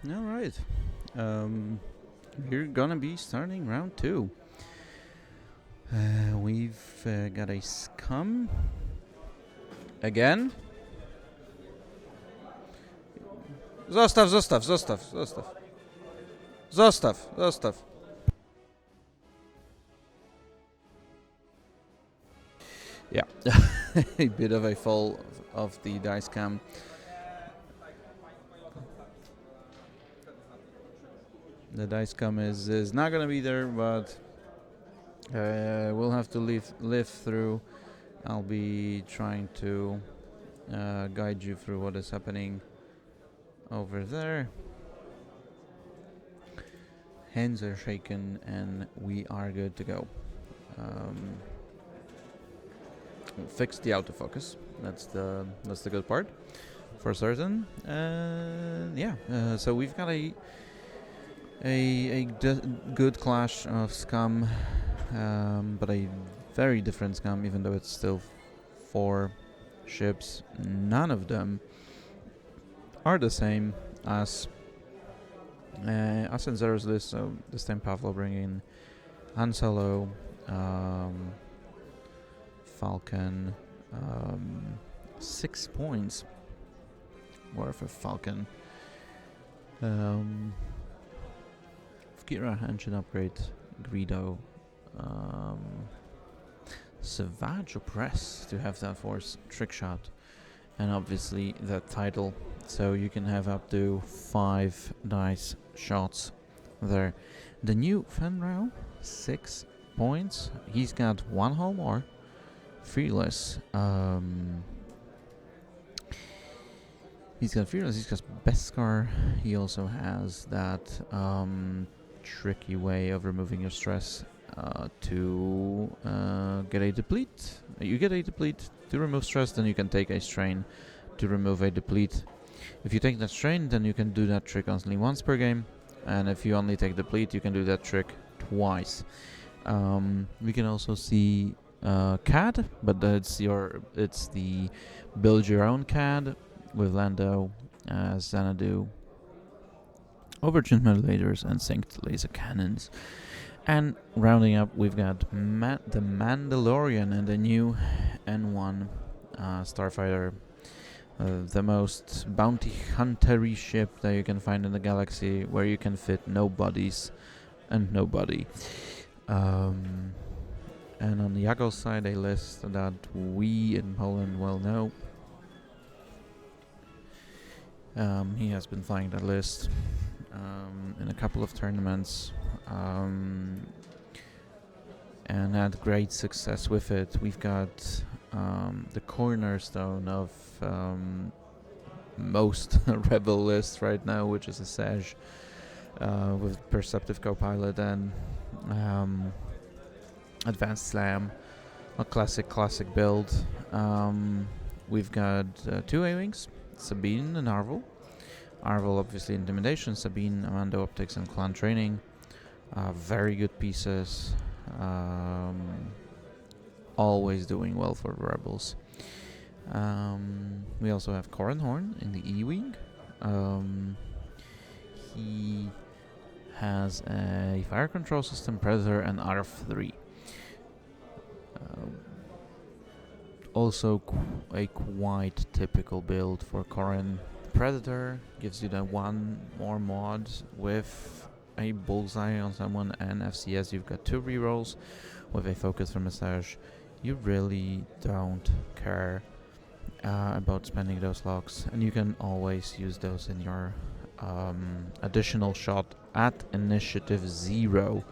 All right. We're gonna be starting round 2. We've got a Scum again. Zostaw. Yeah, a bit of a fall of the dice cam. The dice cam is not gonna be there, but we'll have to live through. I'll be trying to guide you through what is happening over there. Hands are shaken and we are good to go. Fix the autofocus. That's the good part, for certain. So we've got a good clash of Scum, but a very different Scum, even though it's still 4 ships. None of them are the same as in Zero's list. So this time Pawlo bringing Han Solo, Falcon, 6 points worth of Falcon. Kira engine upgrade, Greedo, Savage or Press to have that force trick shot, and obviously that title, so you can have up to 5 dice shots there. The new Fenrau, 6 points. He's got 1 hull more. Fearless. He's got Fearless, he's got Beskar. He also has that tricky way of removing your stress to get a deplete. You get a deplete to remove stress, then you can take a strain to remove a deplete. If you take that strain, then you can do that trick only once per game, and if you only take deplete, you can do that trick twice. We can also see CAD, but it's the build your own CAD with Lando, Xanadu, Aubergine modulators, and synced laser cannons. And rounding up, we've got the Mandalorian and the new N1 Starfighter, the most bounty hunter-y ship that you can find in the galaxy, where you can fit nobodies and nobody. And on the Jagal side, a list that we in Poland well know. He has been flying that list in a couple of tournaments and had great success with it. We've got the cornerstone of most Rebel lists right now, which is a Sej with Perceptive Copilot and Advanced Slam, a classic build. We've got 2 A-Wings, Sabine and Arvel. Arvel obviously Intimidation, Sabine, Amando Optics and Clan Training. Very good pieces. Always doing well for the Rebels. We also have Corran Horn in the E-Wing. He has a Fire Control System, Predator and RF3. Also a quite typical build for Corran. Predator gives you the 1 more mod with a bullseye on someone, and FCS you've got 2 rerolls with a focus for massage. You really don't care about spending those locks, and you can always use those in your additional shot at initiative 0.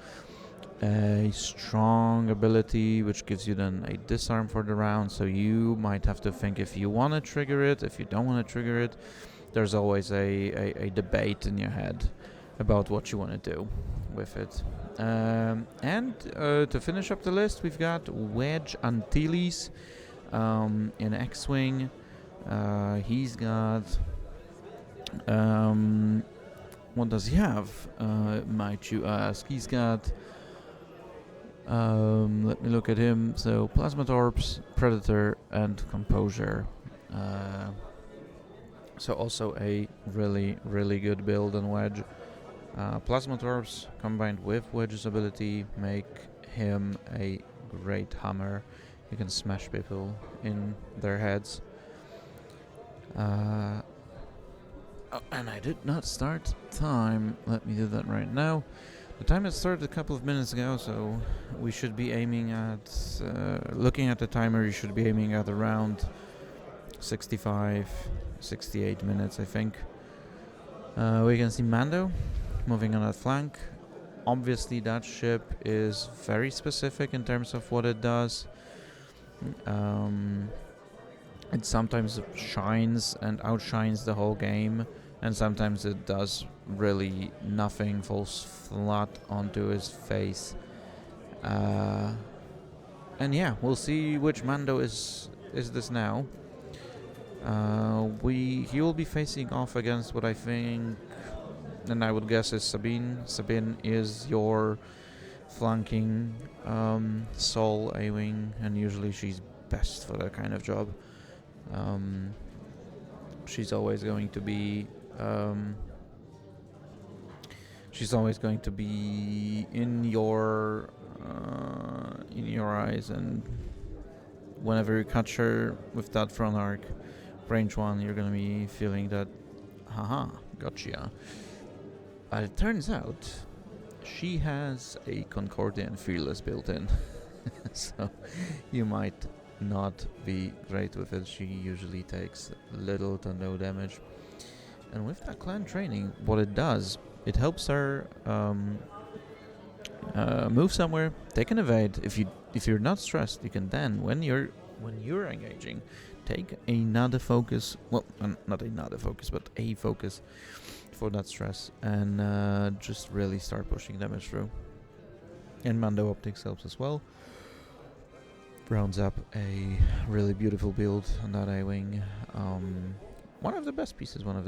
A strong ability which gives you then a disarm for the round, so you might have to think if you want to trigger it, if you don't want to trigger it. There's always a debate in your head about what you want to do with it. And to finish up the list, we've got Wedge Antilles in X-Wing. He's got... what does he have, might you ask? He's got... let me look at him. So, Plasma Torps, Predator, and Composure. So also a really good build on Wedge. Plasma Torps combined with Wedge's ability make him a great hammer. You can smash people in their heads. Oh, and I did not start time. Let me do that right now. The time has started a couple of minutes ago, so we should be aiming at... looking at the timer, you should be aiming at around 65, 68 minutes, I think. We can see Mando moving on that flank. Obviously, that ship is very specific in terms of what it does. It sometimes shines and outshines the whole game, and sometimes it does really nothing, falls flat onto his face. And yeah, we'll see which Mando is this now. He will be facing off against what I think, and I would guess, is Sabine. Sabine is your flanking Sol A-Wing, and usually she's best for that kind of job. She's always going to be in your eyes, and whenever you catch her with that front arc, range 1, you're gonna be feeling that, haha, gotcha. But it turns out she has a Concordian Fearless built in, so you might not be great with it. She usually takes little to no damage. And with that clan training, what it does, it helps her move somewhere, take an evade. If you're not stressed, you can then, when you're engaging, take another focus. Well, not another focus, but a focus for that stress, and just really start pushing damage through. And Mando Optics helps as well. Rounds up a really beautiful build on that A-Wing. One of the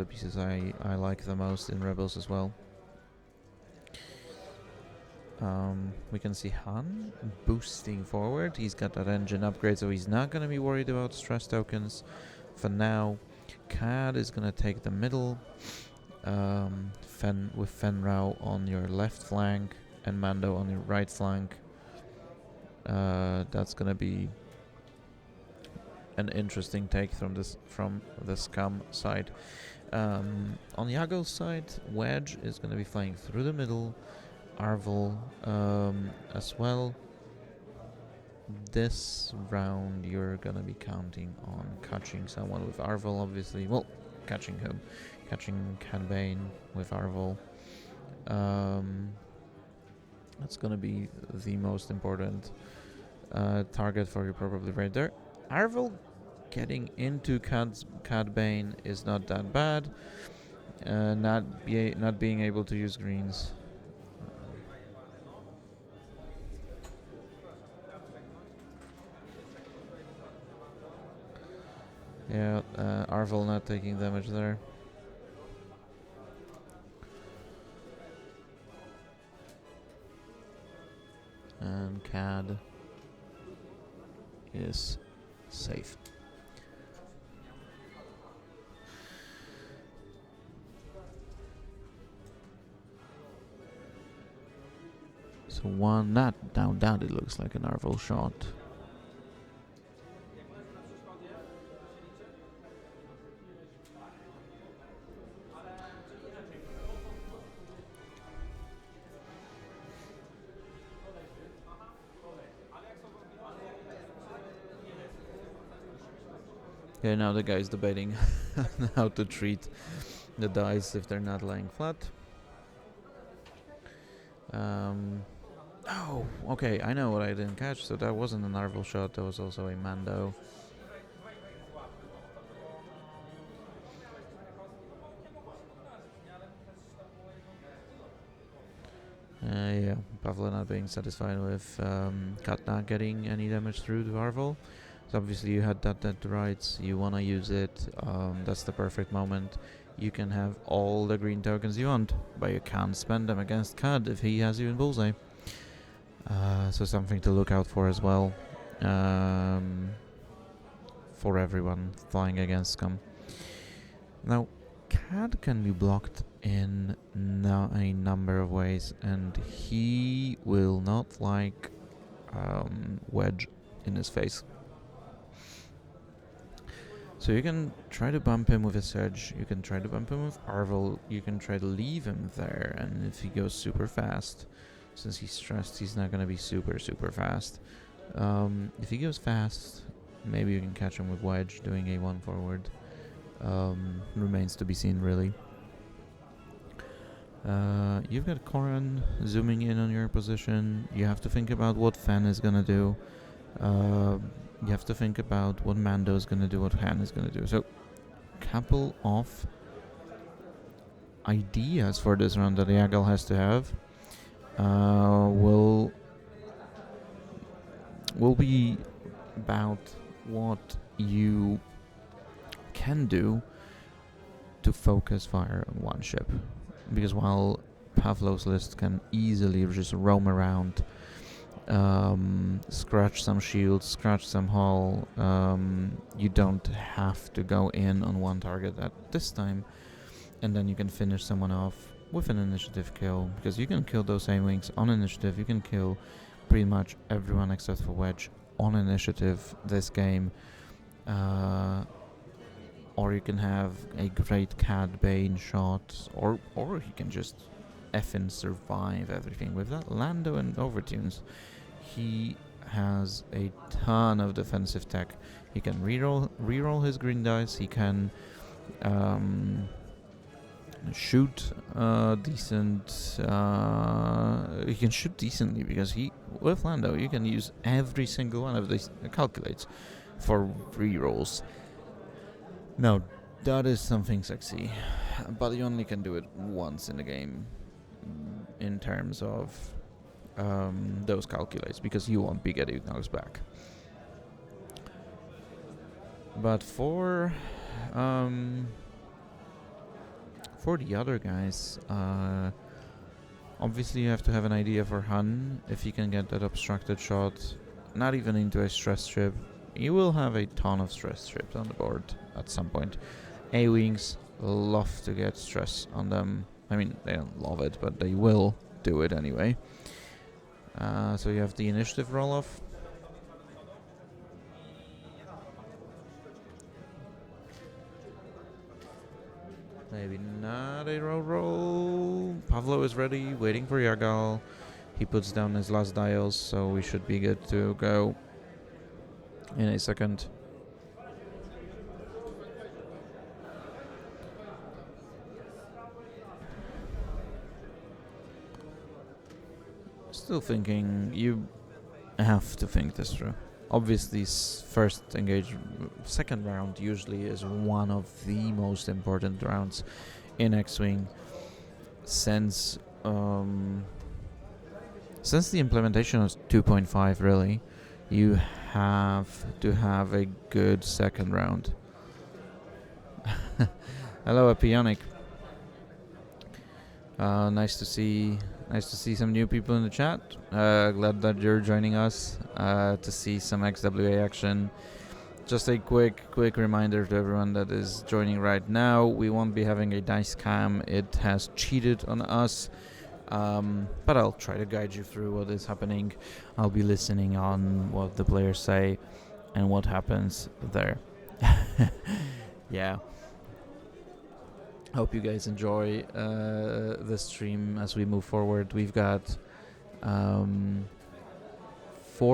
pieces I like the most in Rebels as well. We can see Han boosting forward. He's got that engine upgrade, so he's not going to be worried about stress tokens for now. Cad is going to take the middle, with Fenrau on your left flank and Mando on your right flank. That's going to be an interesting take from the Scum side. On Jagal's side, Wedge is going to be flying through the middle. Arvel as well. This round you're gonna be counting on catching someone with Arvel, obviously. Well, catching Cad Bane with Arvel. That's gonna be the most important target for you, probably right there. Arvel getting into Cad Bane is not that bad. Not being able to use greens. Yeah, Arvel not taking damage there. And Cad is safe. So one, not down, it looks like an Arvel shot. Yeah, now the guy's debating how to treat the dice if they're not laying flat. Oh, okay, I know what I didn't catch, so that wasn't an Arvel shot, that was also a Mando. Yeah, Pawlo not being satisfied with Kat not getting any damage through to Arvel. So obviously you had that dead to rights, you want to use it, that's the perfect moment. You can have all the green tokens you want, but you can't spend them against Cad if he has you in bullseye. So something to look out for as well, for everyone flying against Scum. Now, CAD can be blocked in a number of ways, and he will not like wedge in his face. So you can try to bump him with a Sedge, you can try to bump him with Arvel, you can try to leave him there, and if he goes super fast, since he's stressed, he's not going to be super fast. If he goes fast, maybe you can catch him with Wedge, doing a 1 forward. Remains to be seen, really. You've got Koran zooming in on your position. You have to think about what Fan is going to do. You have to think about what Mando is going to do, what Han is going to do. So, couple of ideas for this round that Jagal has to have will be about what you can do to focus fire on one ship. Because while Pavlov's list can easily just roam around, scratch some shields, scratch some hull, you don't have to go in on one target at this time, and then you can finish someone off with an initiative kill, because you can kill those A-Wings on initiative, you can kill pretty much everyone except for Wedge on initiative this game, or you can have a great Cad Bane shot, or he can just effing survive everything. With that Lando and Overtunes, he has a ton of defensive tech. He can reroll his green dice, he can shoot decent, he can shoot decently, because with Lando you can use every single one of these calculates for rerolls. Now, that is something sexy, but you only can do it once in the game in terms of those calculates, because you won't be getting those back. But for the other guys, obviously you have to have an idea for Han. If he can get that obstructed shot, not even into a stress strip, you will have a ton of stress strips on the board at some point. A-Wings love to get stress on them. I mean, they don't love it, but they will do it anyway. So you have the initiative roll-off. Maybe not a roll. Pawlo is ready, waiting for Jagal. He puts down his last dials, so we should be good to go in a second. Still thinking, you have to think this through. Obviously, second round usually is one of the most important rounds in X-Wing, since the implementation of 2.5, really, you have to have a good second round. Hello, Epionic. Nice to see some new people in the chat. Glad that you're joining us to see some XWA action. Just a quick reminder to everyone that is joining right now, we won't be having a dice cam. It has cheated on us, but I'll try to guide you through what is happening. I'll be listening on what the players say and what happens there. Yeah. Hope you guys enjoy the stream as we move forward. We've got 4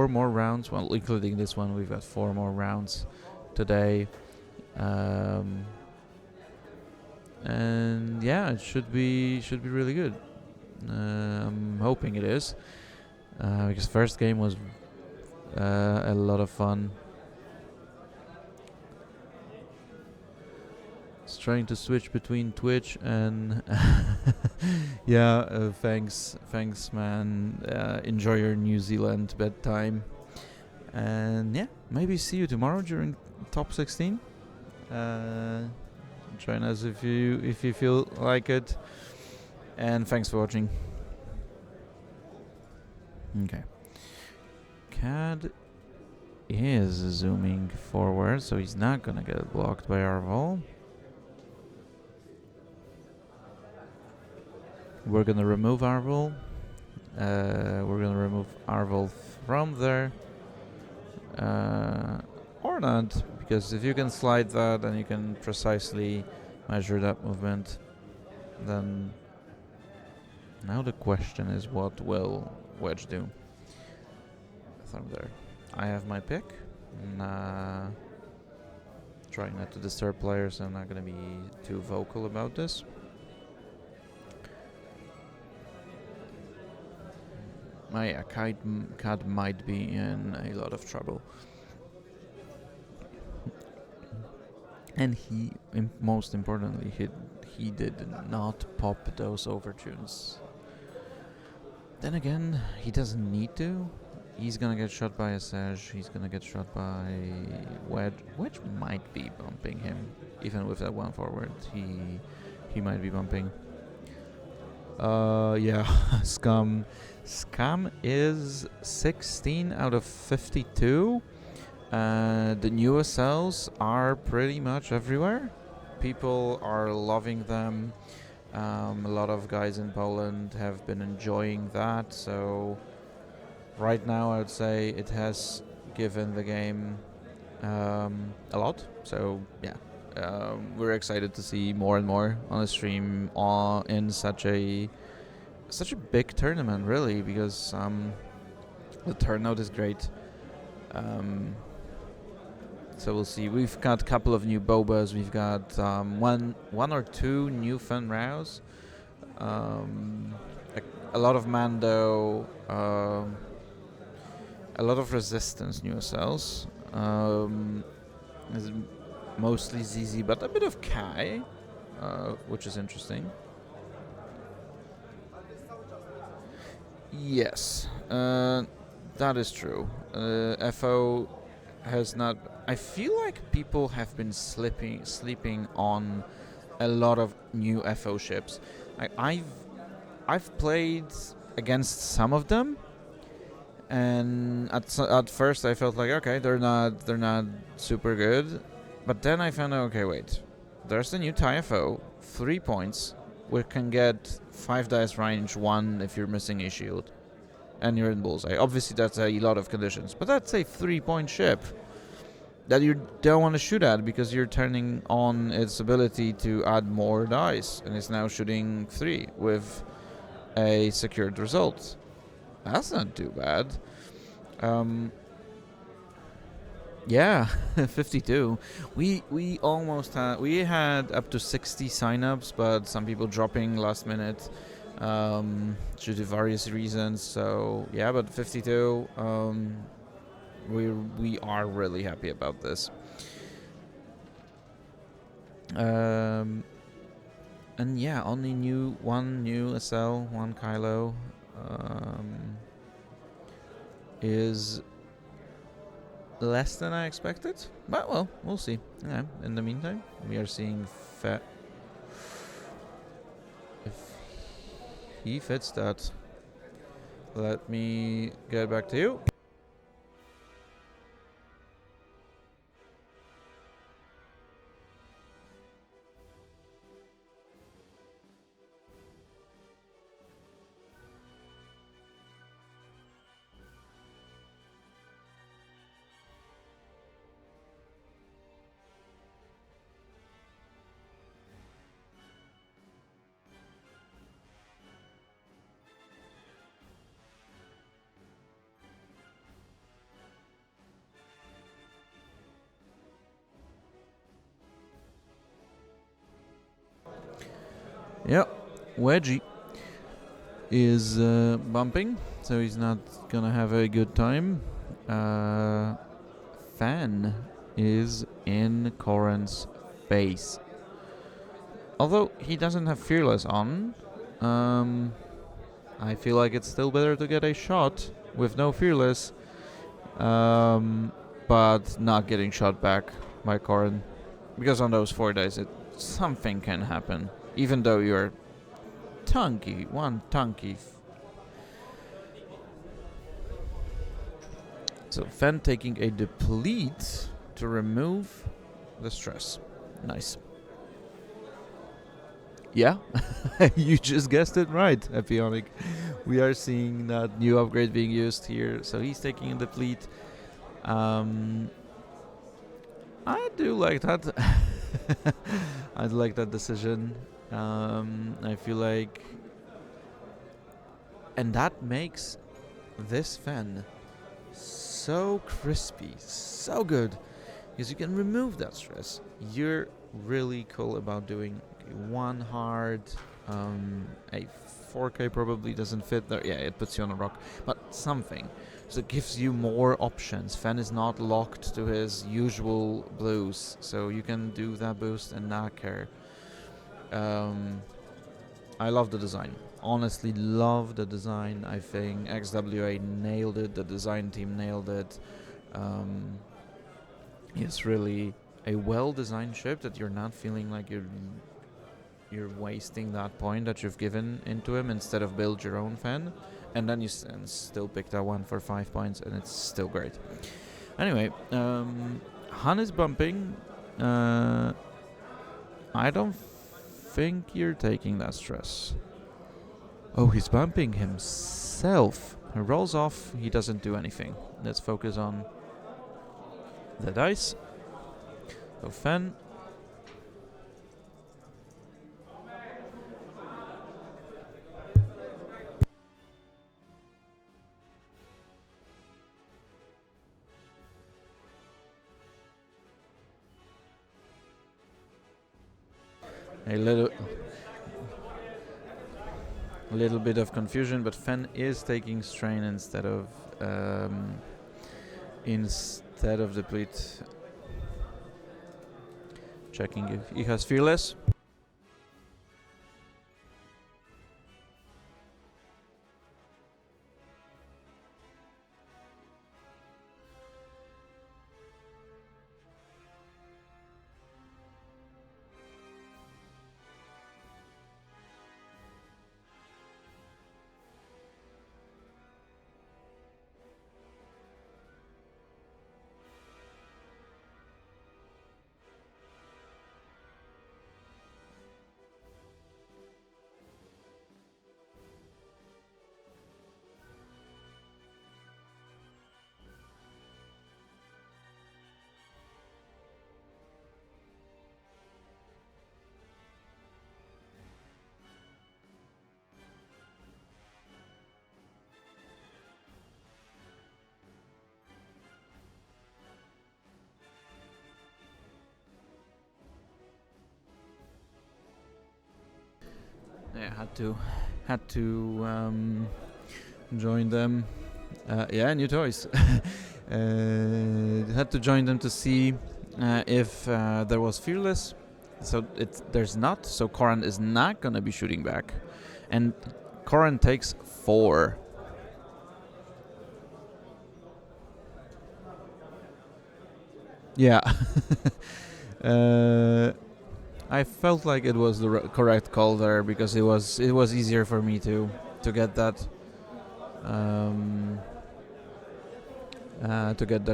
more rounds, well, including this one. We've got 4 more rounds today, and yeah, it should be really good. I'm hoping it is, because first game was a lot of fun. Trying to switch between Twitch and yeah, thanks man, enjoy your New Zealand bedtime, and yeah, maybe see you tomorrow during top 16. Join us if you feel like it, and thanks for watching. Okay, Cad is zooming forward, so he's not gonna get blocked by our wall. We're gonna remove Arvel. We're gonna remove Arvel from there. Or not, because if you can slide that and you can precisely measure that movement, then now the question is, what will Wedge do from there? I have my pick. Trying not to disturb players, I'm not gonna be too vocal about this. Yeah, Cat might be in a lot of trouble. And he, most importantly, he did not pop those overtunes. Then again, he doesn't need to. He's gonna get shot by a Sage, he's gonna get shot by Wedge. Wedge might be bumping him. Even with that one forward, he might be bumping. Yeah, Scum. Scum is 16 out of 52. The new SLs are pretty much everywhere. People are loving them. A lot of guys in Poland have been enjoying that, so right now I would say it has given the game a lot. So yeah, we're excited to see more and more on the stream in such a big tournament, really, because the turnout is great. So we'll see. We've got a couple of new Bobas. We've got one or two new Fun Rows. A lot of Mando. A lot of Resistance new SLs. Mostly ZZ, but a bit of Kai, which is interesting. Yes, that is true. FO has not. I feel like people have been sleeping on a lot of new FO ships. I've played against some of them, and at first I felt like, okay, they're not super good, but then I found out, okay, wait, there's the new TIE FO, 3 points. We can get 5 dice range 1 if you're missing a shield, and you're in bullseye. Obviously, that's a lot of conditions, but that's a 3-point ship that you don't want to shoot at because you're turning on its ability to add more dice, and it's now shooting 3 with a secured result. That's not too bad. Yeah, 52. We almost had up to 60 signups, but some people dropping last minute due to various reasons. So yeah, but 52. We are really happy about this. And yeah, only one new SL, one Kylo is less than I expected, but well, we'll see. Yeah, in the meantime, we are seeing if he fits that. Let me get back to you. Yep, Wedgie is bumping, so he's not gonna have a good time. Fan is in Corran's face. Although he doesn't have Fearless on, I feel like it's still better to get a shot with no Fearless, but not getting shot back by Corran. Because on those 4 days, something can happen. Even though you're one tanky. So Fen taking a deplete to remove the stress. Nice. Yeah, you just guessed it right, Epionic. We are seeing that new upgrade being used here, so he's taking in the fleet. I do like that. I like that decision. I feel like, and that makes this fan so crispy, so good, because you can remove that stress. You're really cool about doing one hard. A 4K probably doesn't fit there. Yeah, it puts you on a rock, but something. So it gives you more options. Fen is not locked to his usual blues, so you can do that boost and not care. I love the design. Honestly, love the design. I think XWA nailed it. The design team nailed it. It's really a well-designed ship that you're not feeling like you're wasting that point that you've given into him instead of build your own fan, and then you still pick that one for 5 points, and it's still great. Anyway, Han is bumping. I don't think you're taking that stress. Oh, he's bumping himself. He rolls off. He doesn't do anything. Let's focus on the dice. So Fen. A little bit of confusion, but Fen is taking strain instead of deplete. Checking if he has fearless. Yeah, had to join them. Yeah, new toys. Had to join them to see if there was fearless. So there's not. So Koran is not gonna be shooting back, and Koran takes 4. Yeah. I felt like it was the correct call there because it was easier for me to get that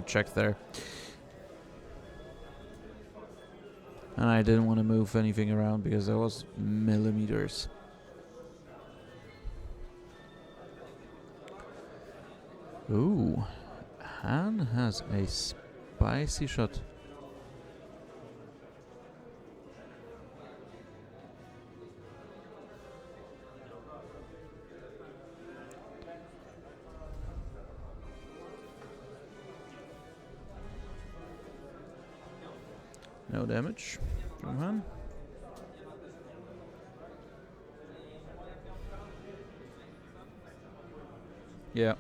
check there, and I didn't want to move anything around because there was millimeters. Ooh, Han has a spicy shot. No damage from Han. Yeah.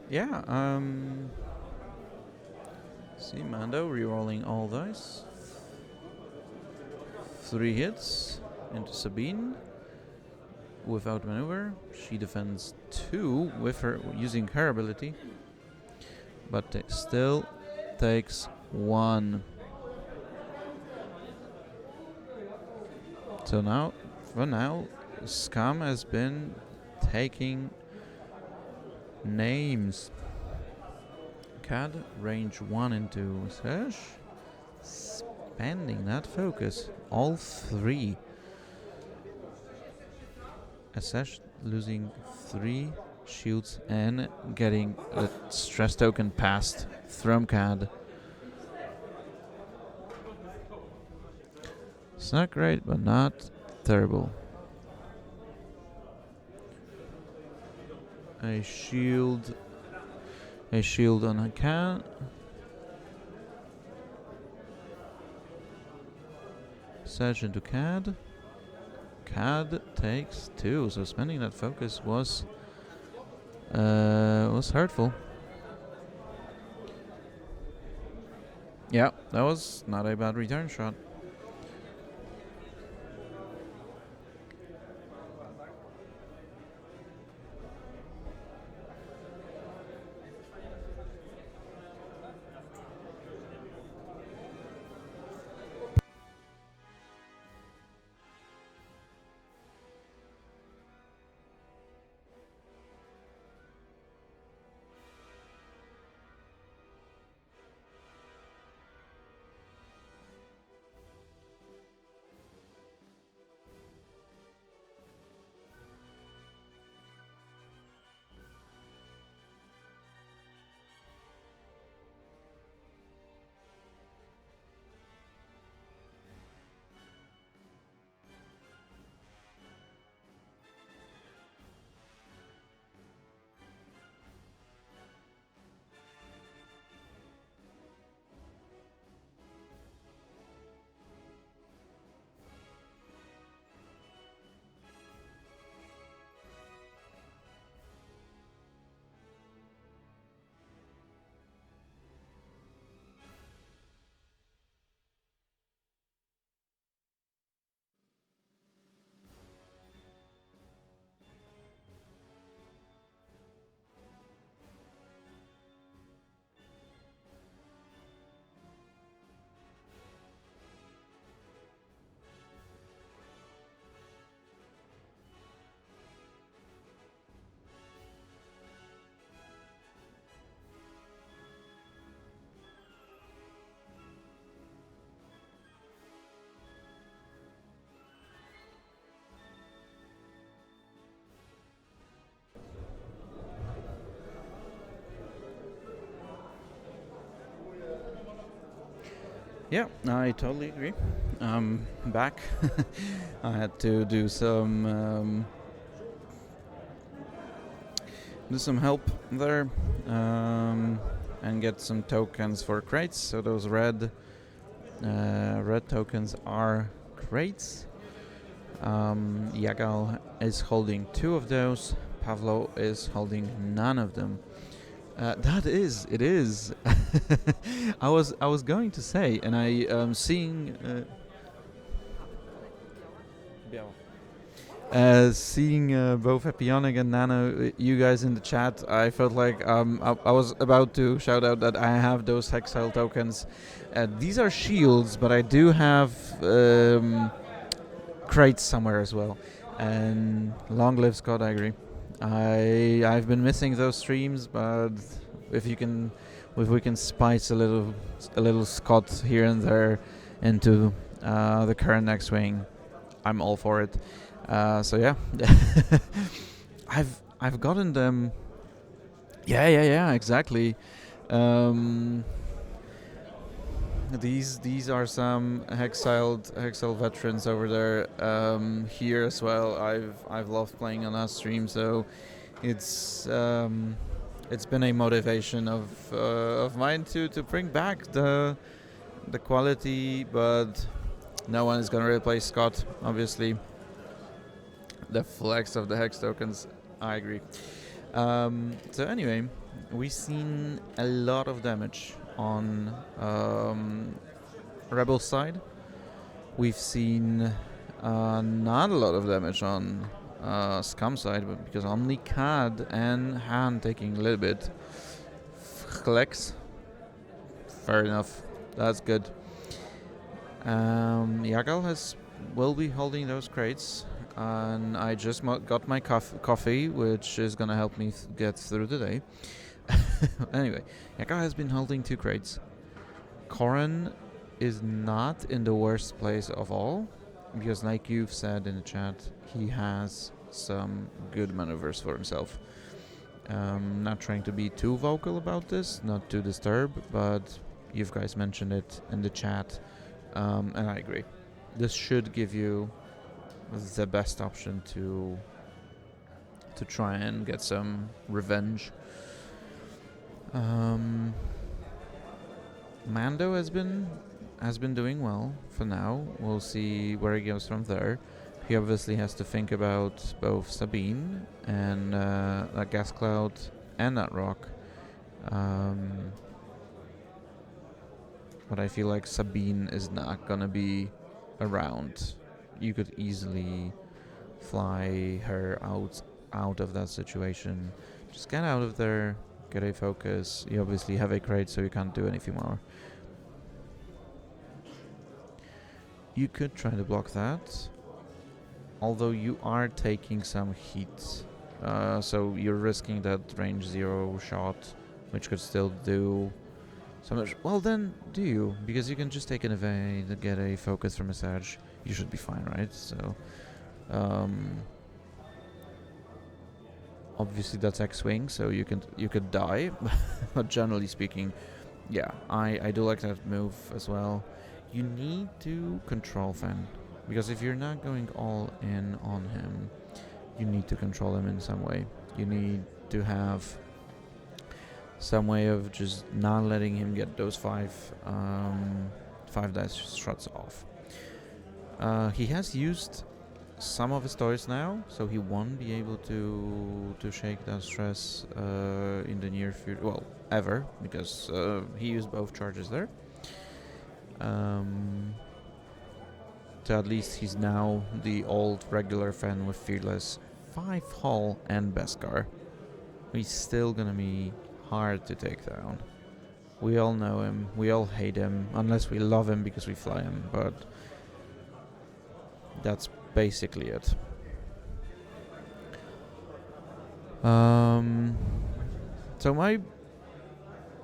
Yeah, see Mando rerolling all dice. 3 hits into Sabine without maneuver. She defends 2 with her using her ability, but it still takes 1. So now, for now, Scum has been taking names. CAD range 1 into Sesh. expanding that focus. All three. Assash losing 3 shields and getting a stress token past Thrumcad. It's not great, but not terrible. A shield on a can. Surge into CAD. CAD takes 2, so spending that focus was hurtful. Yeah, that was not a bad return shot. Yeah, I totally agree. Back. I had to do some help there and get some tokens for crates. So those red tokens are crates. Jagal is holding 2 of those. Pawlo is holding none of them. It is. I was going to say, and I seeing both Epionic and Nano, you guys in the chat, I felt like I was about to shout out that I have those Hexile tokens. These are shields, but I do have crates somewhere as well. And long live Scott, I agree. I've been missing those streams, but if we can spice a little Scott here and there into the current X-Wing, I'm all for it. So yeah, I've gotten them. Yeah, exactly. These are some Hexile veterans over there. Here as well. I've loved playing on that stream, so it's been a motivation of mine to bring back the quality, but no one is gonna replace Scott, obviously. The flex of the Hex tokens, I agree. So anyway, we've seen a lot of damage on Rebel side. We've seen not a lot of damage on Scum side, but because only CAD and Han taking a little bit. Flex, fair enough, that's good. Jagal will be holding those crates, and I just got my coffee, which is gonna help me get through the day. Anyway, Jagal has been holding 2 crates. Corran is not in the worst place of all, because like you've said in the chat, he has some good maneuvers for himself. Not trying to be too vocal about this, not to disturb, but you guys mentioned it in the chat, and I agree. This should give you the best option to try and get some revenge. Mando has been doing well for now. We'll see where he goes from there. He obviously has to think about both Sabine and that gas cloud and that rock. But I feel like Sabine is not gonna be around. You could easily fly her out of that situation. Just get out of there, get a focus. You obviously have a crate, so you can't do anything more. You could try to block that, although you are taking some heat. So you're risking that range 0 shot, which could still do so much. Well then, do you? Because you can just take an evade and get a focus from his edge. You should be fine, right? So, obviously that's X-Wing, so you could die. But generally speaking, yeah, I do like that move as well. You need to control Fen, because if you're not going all in on him, you need to control him in some way. You need to have some way of just not letting him get those five dice shots off. He has used some of his toys now, so he won't be able to shake that stress in the near future. Well, ever, because he used both charges there. So at least he's now the old regular fan with Fearless, 5 hull and Beskar. He's still gonna be hard to take down. We all know him, we all hate him, unless we love him because we fly him, but that's basically it. So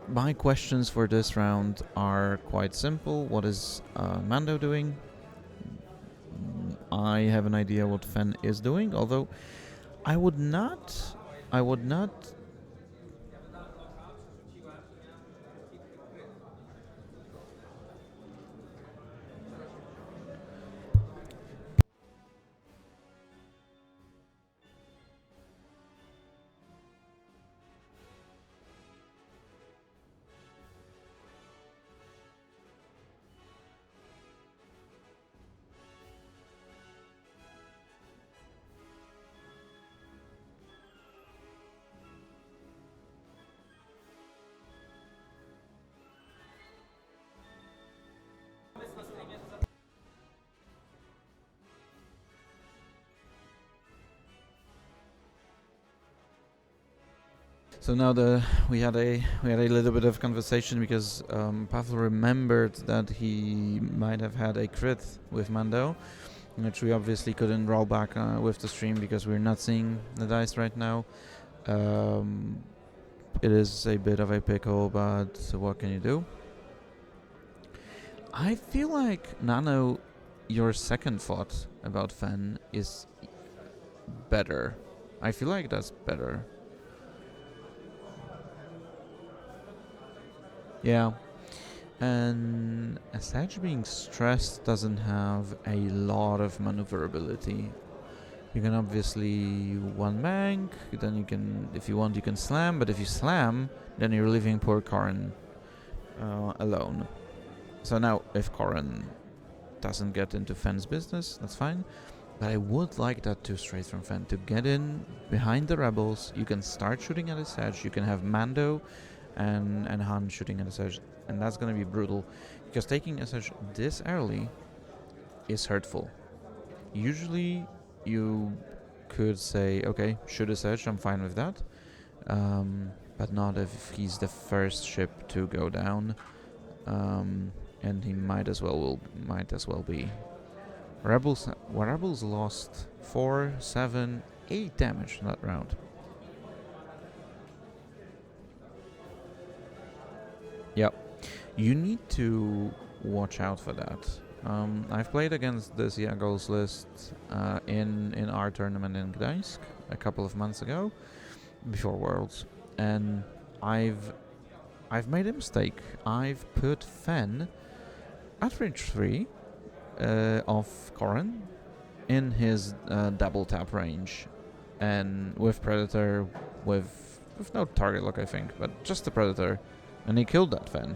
my questions for this round are quite simple. What is Mando doing? I have an idea what Fen is doing, although I would not So now we had a little bit of conversation because Pawlo remembered that he might have had a crit with Mando, which we obviously couldn't roll back with the stream because we're not seeing the dice right now. It is a bit of a pickle, but what can you do? I feel like, Nano, your second thought about Fen is better. I feel like that's better. Yeah, and Asajj being stressed doesn't have a lot of maneuverability. You can obviously one bank, then you can, if you want, you can slam, but if you slam, then you're leaving poor Karin alone. So now, if Karin doesn't get into Fen's business, that's fine. But I would like that 2 straight from Fen to get in behind the rebels. You can start shooting at Asajj. You can have Mando and Han shooting at Asajj, and that's gonna be brutal because taking Asajj this early is hurtful. Usually you could say, okay, shoot Asajj, I'm fine with that, but not if he's the first ship to go down, and he might as well be. Rebels lost 4, 7, 8 damage in that round. Yep. You need to watch out for that. I've played against this Jagal's list in our tournament in Gdańsk a couple of months ago, before Worlds, and I've made a mistake. I've put Fen at range 3 of Koren in his double tap range, and with Predator, with no target lock, I think, but just the Predator, and he killed that Fen.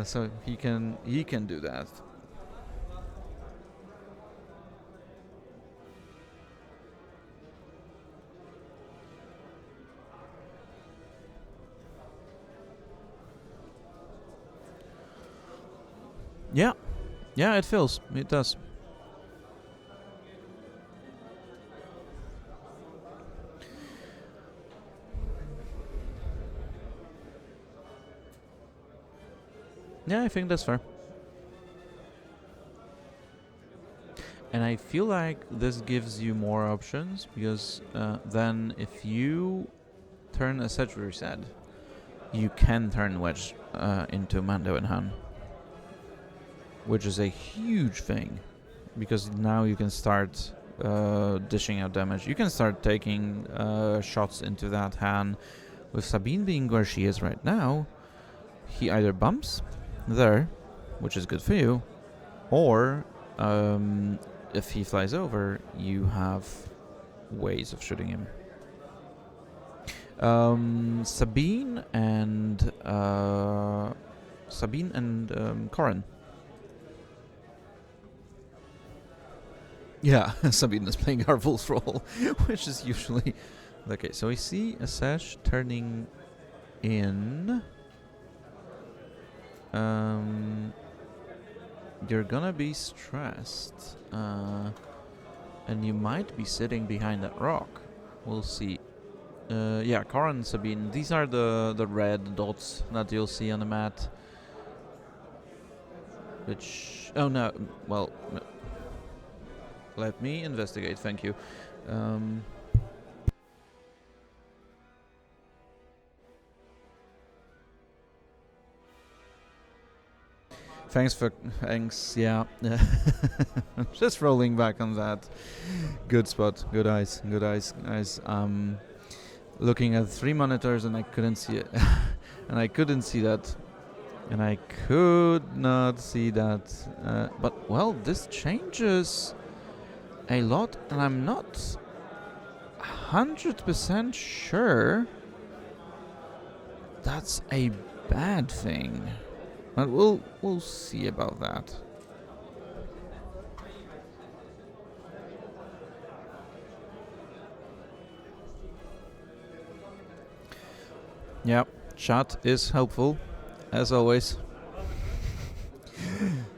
So he can do that. Yeah, it fills. It does. Yeah, I think that's fair. And I feel like this gives you more options, because then if you turn a Sedge reset, you can turn Wedge into Mando and Han, which is a huge thing, because now you can start dishing out damage. You can start taking shots into that Han. With Sabine being where she is right now, he either bumps there, which is good for you, or if he flies over, you have ways of shooting him. Sabine and Koren. Yeah, Sabine is playing Arvol's role, which is usually the case. So we see a Sash turning in. You're gonna be stressed, and you might be sitting behind that rock. We'll see. Yeah, Koren and Sabine. These are the red dots that you'll see on the mat. Which... Oh, no. Well... No. Let me investigate, thank you. Thanks, yeah. I'm just rolling back on that. Good spot, good eyes, guys. Looking at 3 monitors and I couldn't see it. And I couldn't see that. And I could not see that. But, well, this changes a lot, and I'm not 100% sure that's a bad thing. But we'll see about that. Yep, chat is helpful, as always.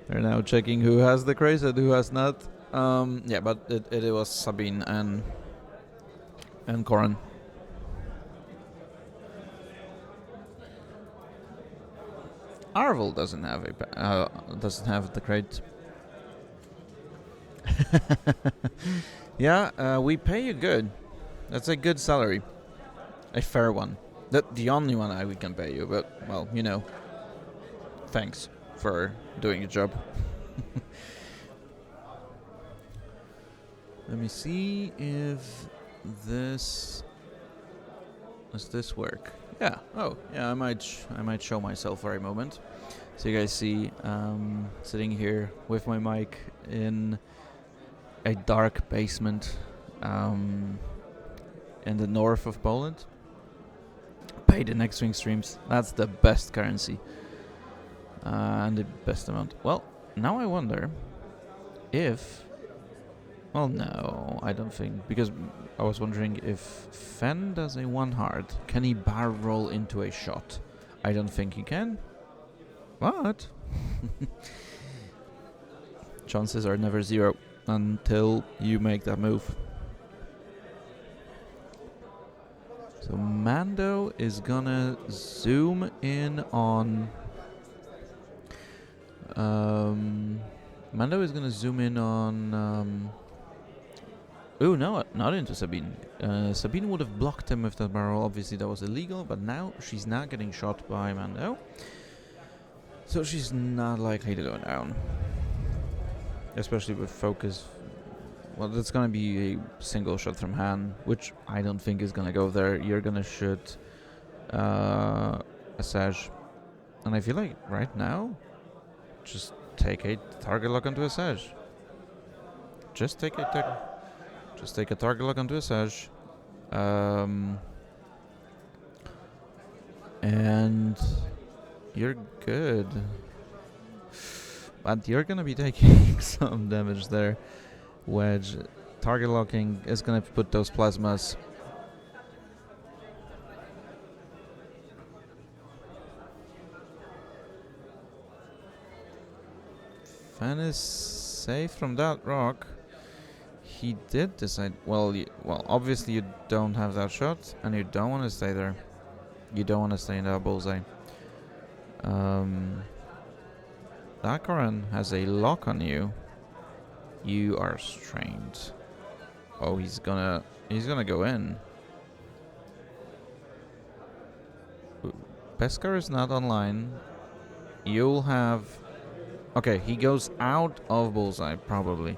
They're now checking who has the craze and who has not. Yeah, but it was Sabine and Koren. Arvel doesn't have the crate. Yeah, we pay you good. That's a good salary, a fair one. The only one we can pay you, but well, you know. Thanks for doing your job. Let me see if does this work? Yeah. Oh, yeah. I might show myself for a moment. So you guys see, sitting here with my mic in a dark basement, in the north of Poland. Paid in X-Wing streams. That's the best currency, and the best amount. Well, now I wonder if. Well, no, I don't think, because I was wondering if Fen does a 1 hard, can he barrel roll into a shot? I don't think he can, but chances are never 0 until you make that move. So Mando is gonna zoom in on... Oh, no, not into Sabine. Sabine would have blocked him with that barrel. Obviously, that was illegal, but now she's not getting shot by Mando. So she's not likely to go down. Especially with focus. Well, that's gonna be a single shot from Han, which I don't think is gonna go there. You're gonna shoot a Sage. And I feel like right now, just take a target lock onto a Sage. Just take a target lock onto a Sage. And you're good. But you're gonna be taking some damage there. Wedge. Target locking is gonna put those plasmas. Fan is safe from that rock. He did decide. Well, obviously you don't have that shot, and you don't want to stay there. You don't want to stay in that bullseye. That Koran has a lock on you. You are strained. Oh, he's gonna go in. Beskar is not online. You'll have. Okay, he goes out of bullseye probably.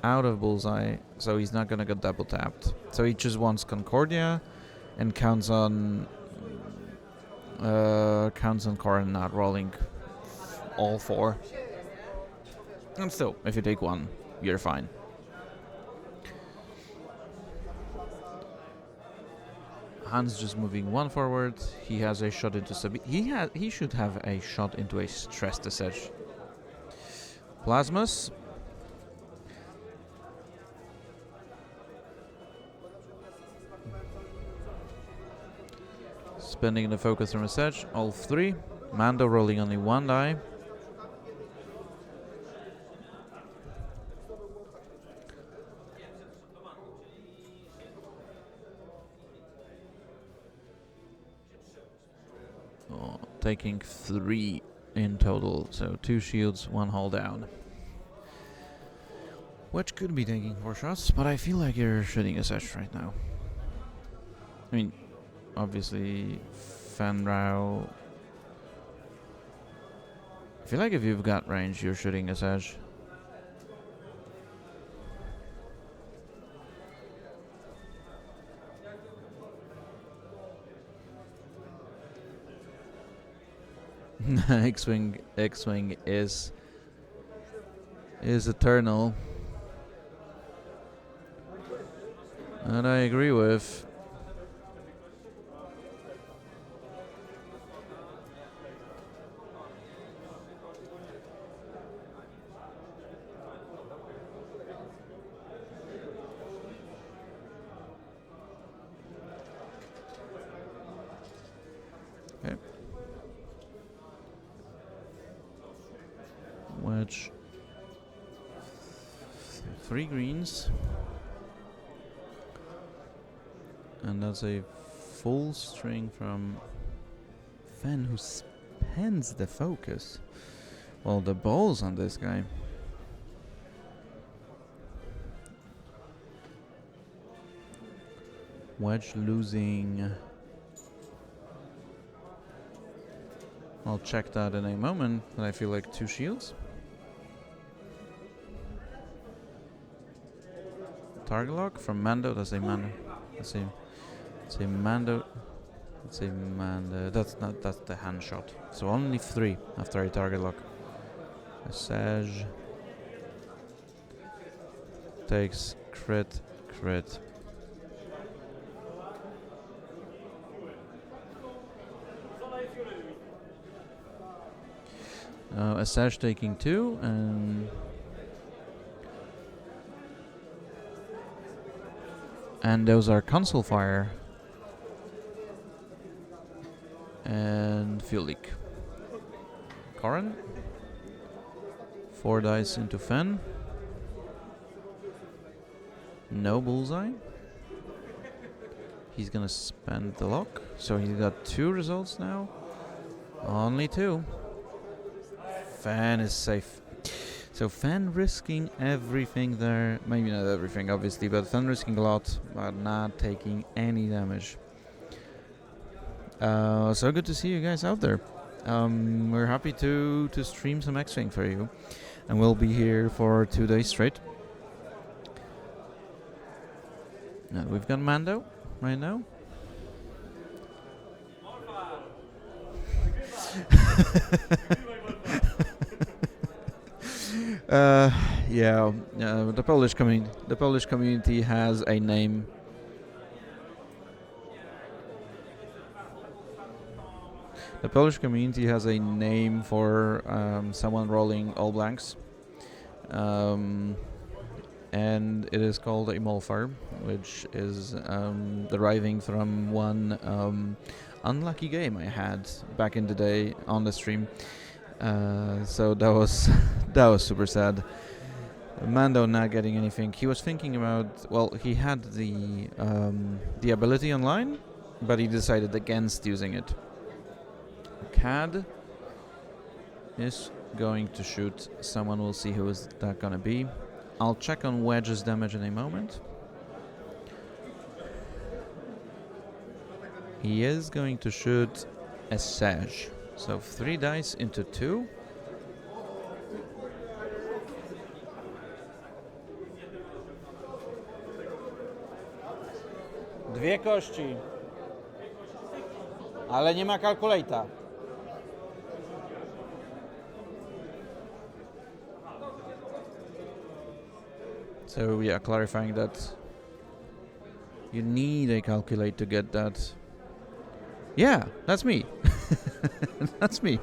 Out of bullseye, so he's not gonna get double tapped. So he just wants Concordia, and counts on Koran not rolling all four. And still, if you take one, you're fine. Han's just moving one forward. He has a shot into he should have a shot into a stressed Sage. Plasmas. Spending the focus from a Sage, all three. Mando rolling only one die. Taking 3 in total, so 2 shields, 1 hull down. Which could be taking 4 shots, but I feel like you're shooting a Sage right now. I mean, obviously, Fanrao. I feel like if you've got range, you're shooting a Sage. X-Wing is eternal. And I agree with. Okay. Which 3 greens, and that's a full string from Fen, who spends the focus. Well, the balls on this guy. Wedge losing. I'll check that in a moment, but I feel like 2 shields. Target lock from Mando. That's a Mando. That's a Mando. That's a Mando. That's the hand shot. So only 3 after a target lock. A Sage takes crit. A Sage taking 2, and those are console fire and fuel leak. Koran, 4 dice into Fen. No bullseye. He's gonna spend the lock, so he's got 2 results now. Only 2. Fan is safe. So Fan risking everything there. Maybe not everything, obviously, but Fan risking a lot, but not taking any damage. So good to see you guys out there. We're happy to stream some X-Wing for you, and we'll be here for 2 days straight. Now we've got Mando right now. The Polish community has a name. The Polish community has a name for someone rolling all blanks, and it is called a molfar, which is deriving from one unlucky game I had back in the day on the stream. So that was that was super sad. Mando not getting anything. He was thinking about, well, he had the ability online, but he decided against using it. CAD is going to shoot someone. We'll see who is that gonna be. I'll check on Wedge's damage in a moment. He is going to shoot a Sage. So 3 dice into 2. Dwie kości. Ale nie ma kalkulata. So yeah, clarifying that you need a calculate to get that. Yeah, that's me. That's me.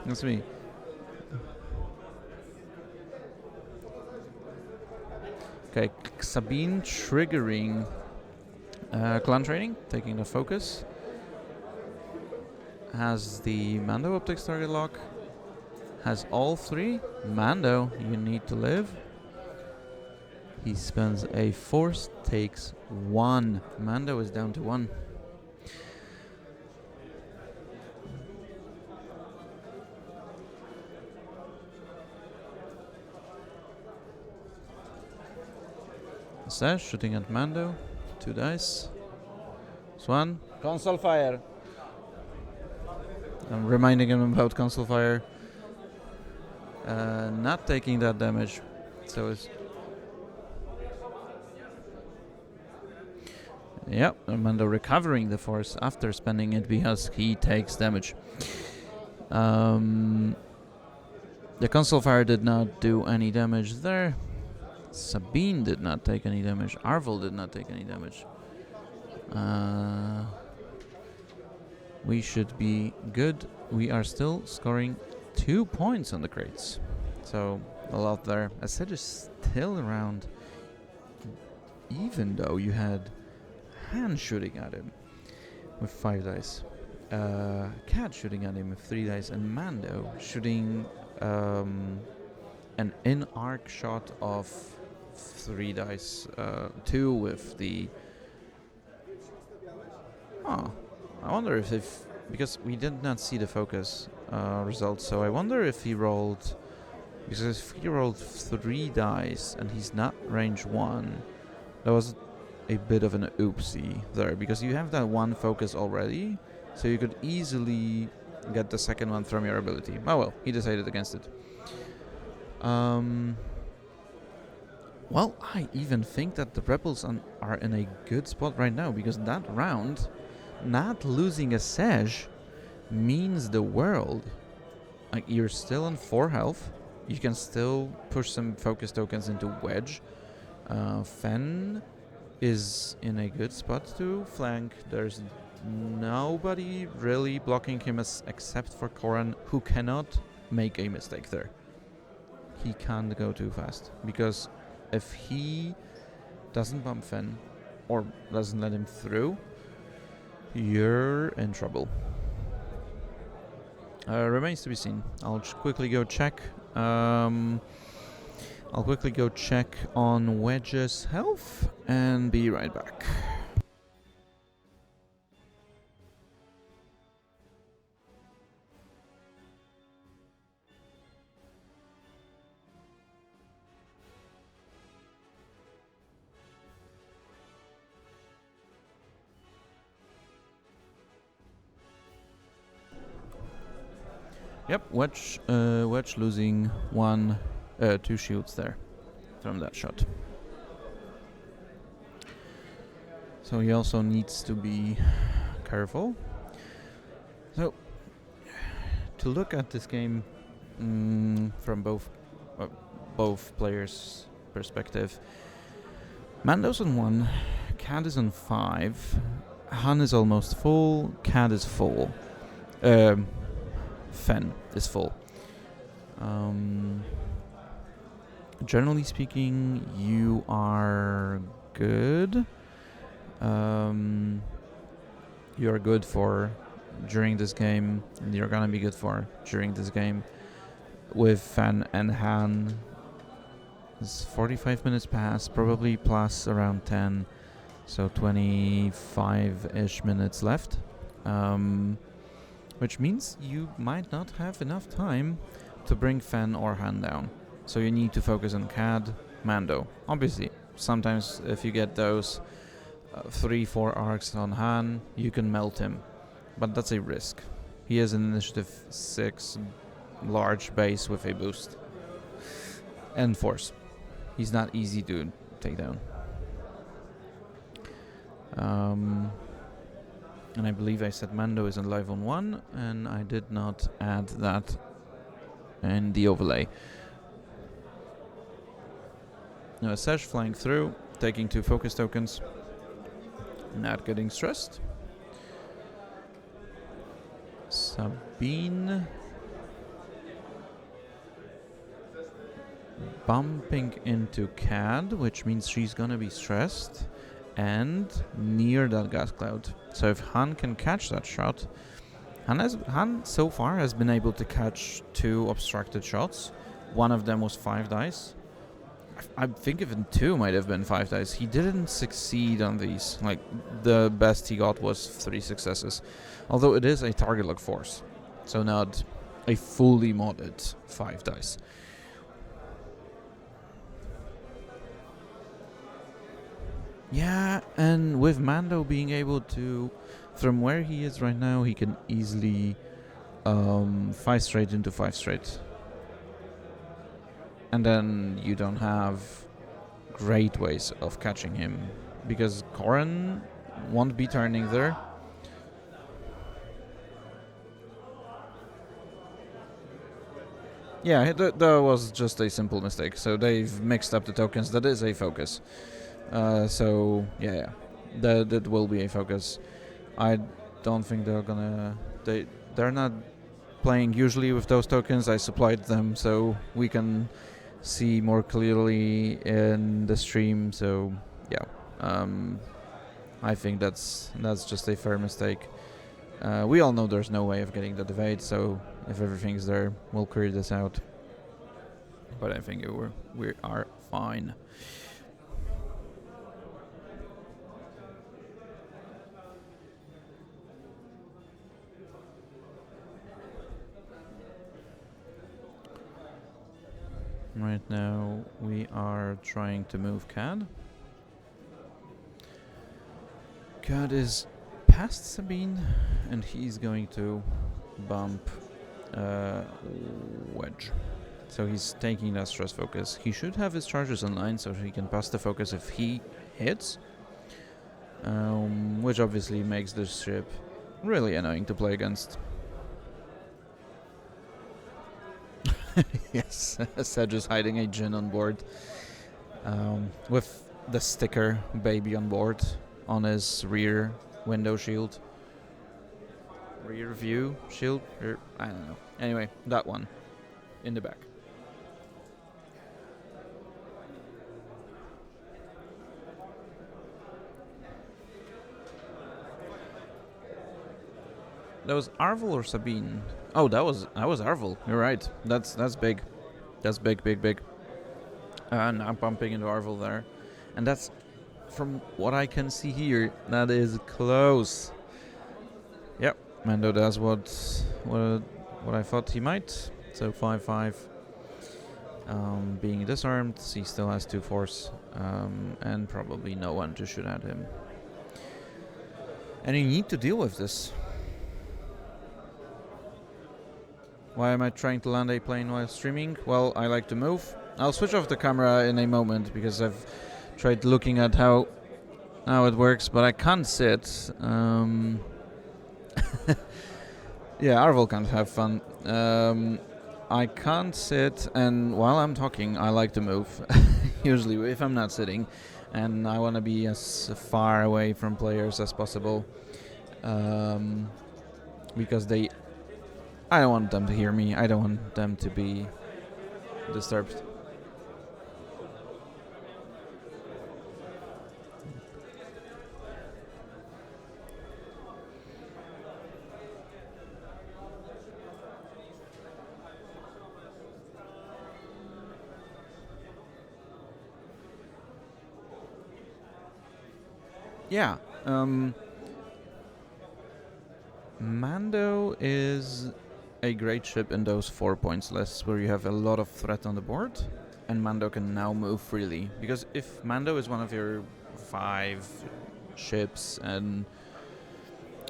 That's me. Okay, Sabine triggering clan training, taking the focus. Has the Mando optics target lock. Has all 3. Mando, you need to live. He spends a force, takes 1. Mando is down to 1. Sash shooting at Mando. 2 dice. Swan. Console fire. I'm reminding him about console fire. Not taking that damage. So it's... Yep, Mando recovering the force after spending it because he takes damage. The console fire did not do any damage there. Sabine did not take any damage. Arvel did not take any damage. We should be good. We are still scoring 2 points on the crates. So, a lot there. Ased is still around, even though you had Han shooting at him with 5 dice. Cat shooting at him with 3 dice. And Mando shooting an in-arc shot of 3 dice. 2 with the... Oh, I wonder if because we did not see the focus results, so I wonder if he rolled... Because if he rolled 3 dice and he's not range 1, that was a bit of an oopsie there, because you have that 1 focus already, so you could easily get the second one from your ability. Oh well, he decided against it. Well, I even think that the Rebels are in a good spot right now, because that round, not losing a Sage means the world. Like, you're still on 4 health. You can still push some focus tokens into Wedge. Fen is in a good spot to flank. There's nobody really blocking him except for Koran, who cannot make a mistake there. He can't go too fast, because if he doesn't bump Fen or doesn't let him through, you're in trouble. Remains to be seen. I'll quickly go check. I'll quickly go check on Wedge's health and be right back. Yep, Wedge losing two shields there from that shot. So he also needs to be careful. So, to look at this game from both players' perspective, Mando's on 1, Cad is on 5, Han is almost full, Cad is full, Fen is full. Generally speaking, you are good. You are good for during this game, and you're gonna be good for during this game. With Fen and Han, it's 45 minutes past, probably plus around 10, so 25-ish minutes left. Which means you might not have enough time to bring Fen or Han down. So you need to focus on Cad, Mando. Obviously, sometimes if you get those 3-4 arcs on Han, you can melt him. But that's a risk. He has an initiative 6 large base with a boost. And force. He's not easy to take down. And I believe I said Mando is live on 1, and I did not add that in the overlay. Now Sesh flying through, taking 2 focus tokens, not getting stressed. Sabine bumping into Cad, which means she's gonna be stressed and near that gas cloud. So if Han can catch that shot, Han so far has been able to catch 2 obstructed shots. One of them was 5 dice. I think even 2 might have been 5 dice. He didn't succeed on these. Like, the best he got was 3 successes. Although it is a target lock force, so not a fully modded 5 dice. Yeah, and with Mando being able to, from where he is right now, he can easily 5 straight into 5 straight. And then you don't have great ways of catching him, because Corran won't be turning there. Yeah, that was just a simple mistake. So they've mixed up the tokens. That is a focus. So yeah, that will be a focus. I don't think they're gonna. They're not playing usually with those tokens. I supplied them so we can see more clearly in the stream. So yeah, I think that's just a fair mistake. We all know there's no way of getting that evade, so if everything's there, we'll clear this out. But I think we are fine. Right now we are trying to move Cad. Cad is past Sabine, and he's going to bump Wedge. So he's taking that stress focus. He should have his charges online so he can pass the focus if he hits, which obviously makes this ship really annoying to play against. Yes, Sedge is hiding a Jin on board with the sticker baby on board on his rear window shield. Rear view shield? I don't know. Anyway, that one in the back. That was Arvel or Sabine? Oh, that was Arvel. You're right. That's big. That's big. Now bumping into Arvel there, and that's, from what I can see here, that is close. Yep, Mando does what I thought he might. So 5-5. Being disarmed, he still has 2 force, and probably no one to shoot at him. And you need to deal with this. Why am I trying to land a plane while streaming? Well, I like to move. I'll switch off the camera in a moment because I've tried looking at how it works, but I can't sit. Yeah, Arvel can't have fun. I can't sit, and while I'm talking, I like to move. Usually, if I'm not sitting, and I want to be as far away from players as possible, because I don't want them to hear me. I don't want them to be disturbed. Yeah. Mando is a great ship in those 4 points lists where you have a lot of threat on the board, and Mando can now move freely. Because if Mando is one of your 5 ships and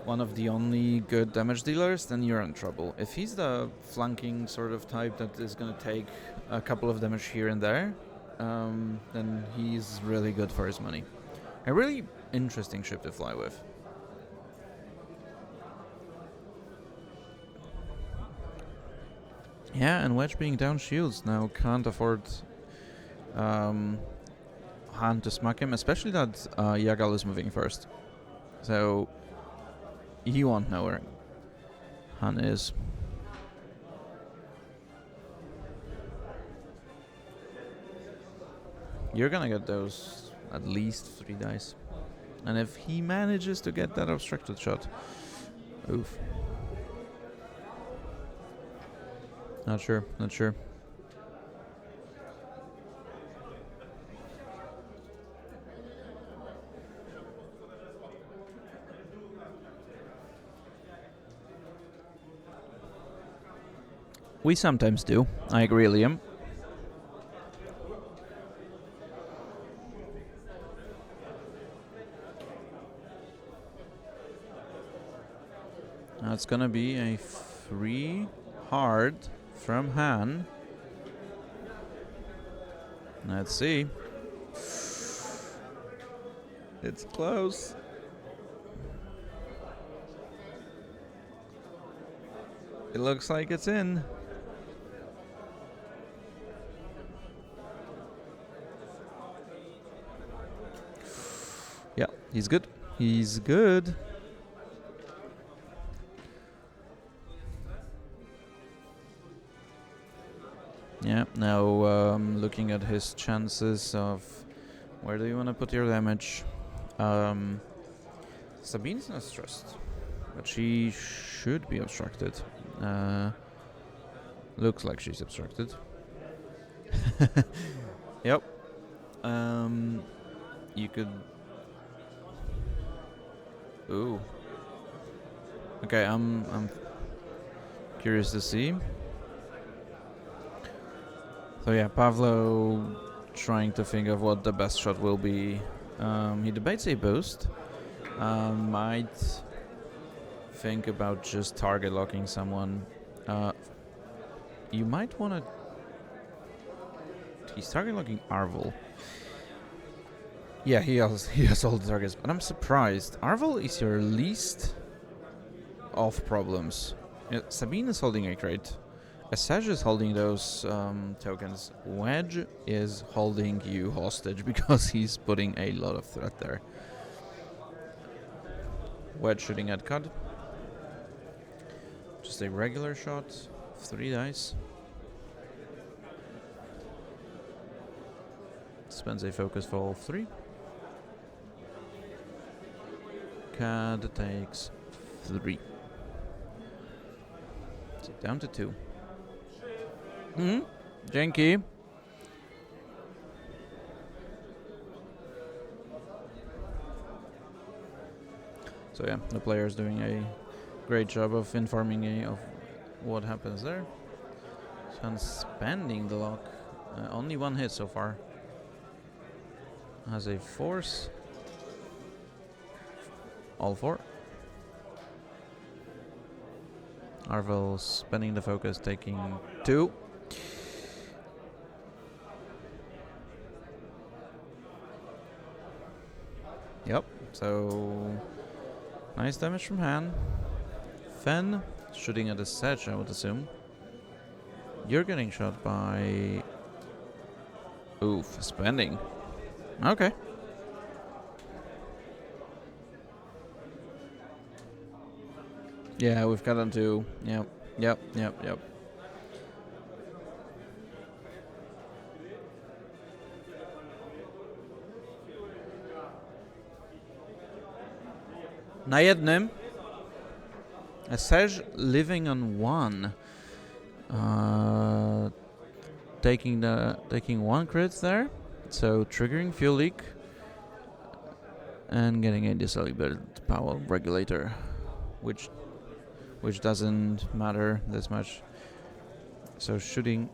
one of the only good damage dealers, then you're in trouble. If he's the flanking sort of type that is going to take a couple of damage here and there, then he's really good for his money. A really interesting ship to fly with. Yeah, and Wedge being down shields now can't afford Han to smack him, especially that Jagal is moving first. So he won't know where Han is. You're gonna get those at least 3 dice. And if he manages to get that obstructed shot, oof. Not sure. We sometimes do. I agree, Liam. That's gonna be a free hard from Han. Let's see. It's close. It looks like it's in. Yeah, he's good. He's good. Yeah, now looking at his chances of where do you want to put your damage. Sabine's not stressed, but she should be obstructed. Looks like she's obstructed. Yep. You could... Ooh. Okay, I'm curious to see. So yeah, Pawlo trying to think of what the best shot will be. He debates a boost. Might think about just target locking someone. You might want to... He's target locking Arvel. Yeah, he has all the targets, but I'm surprised. Arvel is your least of problems. Yeah, Sabine is holding a crate. Asajj is holding those tokens. Wedge is holding you hostage because he's putting a lot of threat there. Wedge shooting at Cud. Just a regular shot. 3 dice. Spends a focus for all 3. Cad takes 3. So down to 2. Dzięki. So yeah, the player is doing a great job of informing of what happens there. Shan spending the lock. Only 1 hit so far. Has a force. All 4. Arvel spending the focus, taking 2. Yep, so nice damage from Han. Fen shooting at the sedge, I would assume. You're getting shot by... Oof, spending. Okay. Yeah, we've got on 2. Yep. Na jednym. A Serge living on 1. Taking 1 crit there. So triggering fuel leak. And getting a disabled power regulator. Which doesn't matter this much. So shooting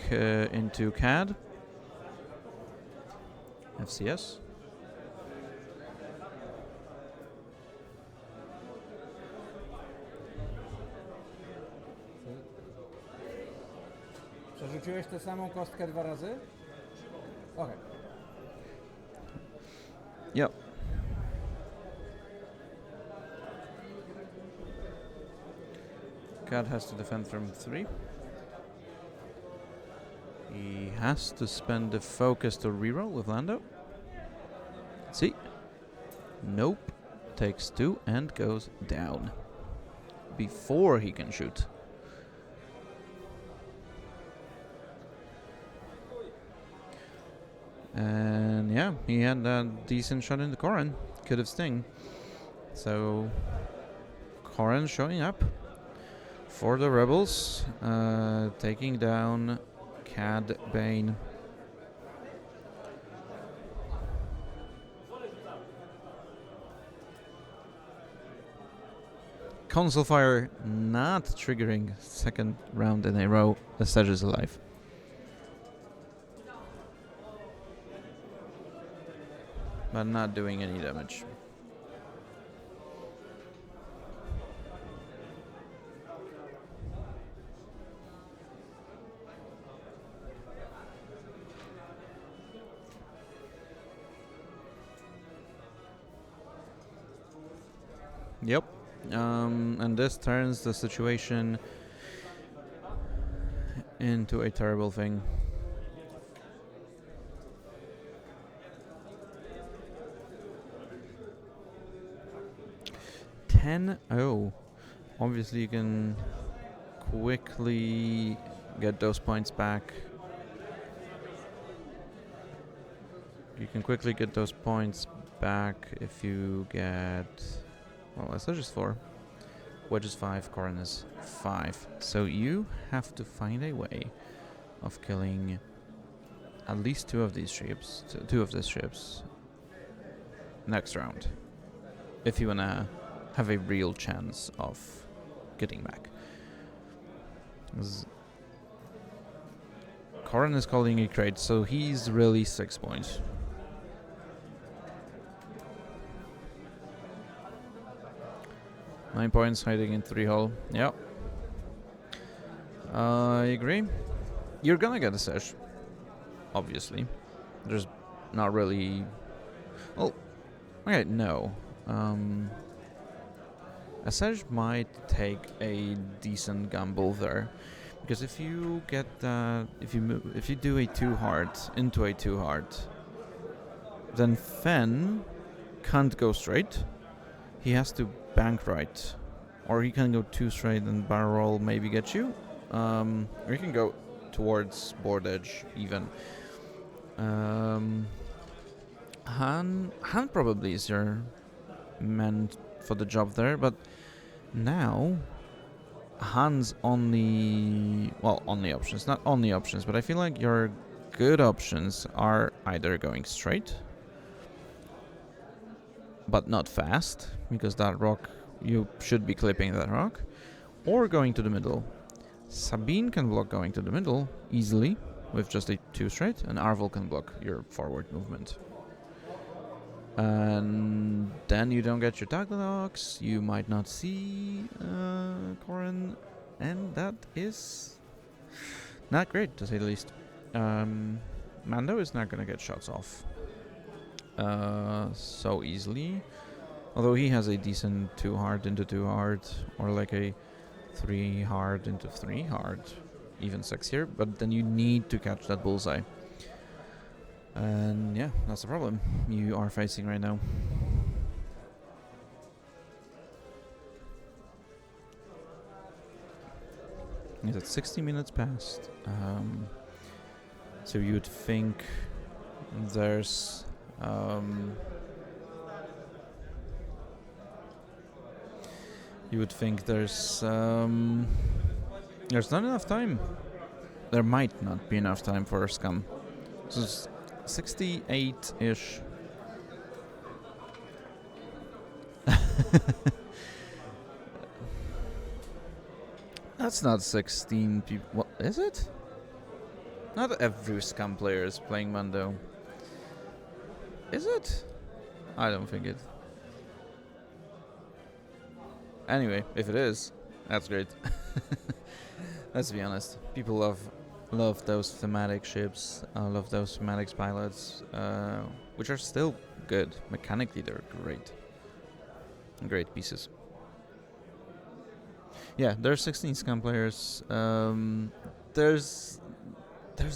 into CAD. FCS. Przerzuciłeś tę samą kostkę 2 razy? Okej. Yep. Cat has to defend from 3. He has to spend the focus to reroll with Lando. See? Nope. Takes 2 and goes down. Before he can shoot. And yeah, he had a decent shot into Corrin. Could have sting. So Corrin showing up for the rebels, taking down Cad Bane. Console fire not triggering second round in a row. The Sedge is alive. But not doing any damage. Yep. And this turns the situation into a terrible thing. 10-0. Obviously you can quickly get those points back. You can quickly get those points back if you get... Well, SH is 4. Wedge is 5, Corrin is 5. So you have to find a way of killing at least 2 of these ships, next round, if you wanna have a real chance of getting back. Corrin is calling a crate, so he's really 6 points. Nine points hiding in 3 hull. Yep. I agree. You're gonna get a sesh. Obviously. There's not really... Well, okay, no. A sesh might take a decent gamble there. Because if you get if you do a 2 hard into a 2 hard, then Fen can't go straight. He has to bank right, or he can go 2 straight and barrel roll maybe get you, or he can go towards board edge even. Han probably is your man for the job there, but now Han's only options, not only options, but I feel like your good options are either going straight, but not fast, because that rock, you should be clipping that rock, or going to the middle. Sabine can block going to the middle easily with just a 2 straight, and Arvel can block your forward movement. And then you don't get your toggle locks, you might not see Corin, and that is not great, to say the least. Mando is not gonna get shots off so easily, although he has a decent 2 hard into 2 hard, or like a 3 hard into 3 hard, even sexier, but then you need to catch that bullseye. And yeah, that's the problem you are facing right now. Is it 60 minutes past? So you would think there's there's not enough time. There might not be enough time for Scum. So it's 68-ish. That's not 16 people. What is it? Not every Scum player is playing Mando. Is it? I don't think it. Anyway, if it is, that's great. Let's be honest. People love those thematic ships. Love those thematic pilots, which are still good. Mechanically, they're great. Great pieces. Yeah, there's 16 Scum players. There's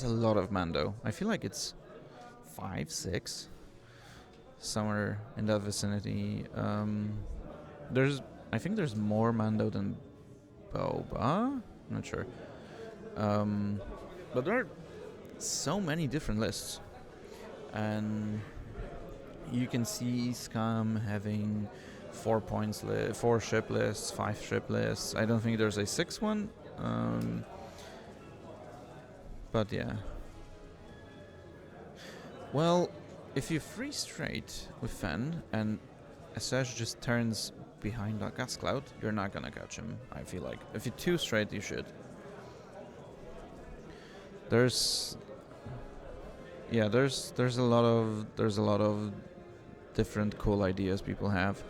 a lot of Mando. I feel like it's 5, 6, somewhere in that vicinity. I think there's more Mando than Boba. I'm not sure. But there are so many different lists, and you can see Scum having 4 ship lists, 5 ship lists. I don't think there's a 6th one. But yeah. Well, if you 3 straight with Fen and Asajj just turns behind that gas cloud, you're not gonna catch him, I feel like. If you 2 straight, you should. There's a lot of different cool ideas people have.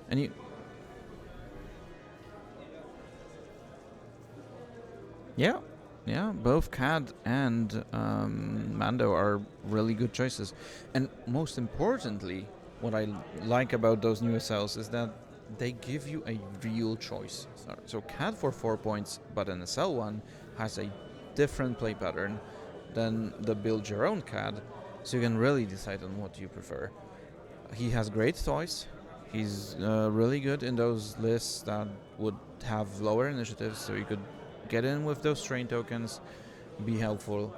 And yeah, both Cad and Mando are really good choices. And most importantly, what I like about those new SLs is that they give you a real choice. So Cad for 4 points, but an SL one has a different play pattern than the build your own Cad, so you can really decide on what you prefer. He has great toys. He's really good in those lists that would have lower initiatives, so you could get in with those train tokens, be helpful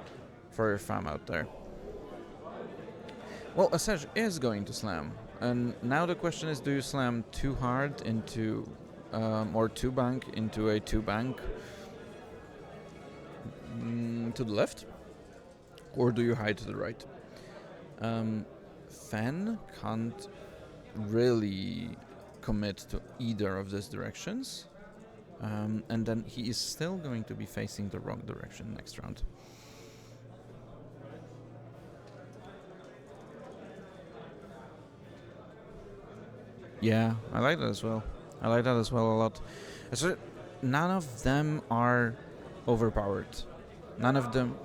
for your fam out there. Well, Asajj is going to slam, and now the question is, do you slam too hard into, or 2 bank into a 2 bank to the left, or do you hide to the right? Fen can't really commit to either of these directions, and then he is still going to be facing the wrong direction next round. Yeah, I like that as well. I like that as well a lot. So none of them are overpowered. None of them.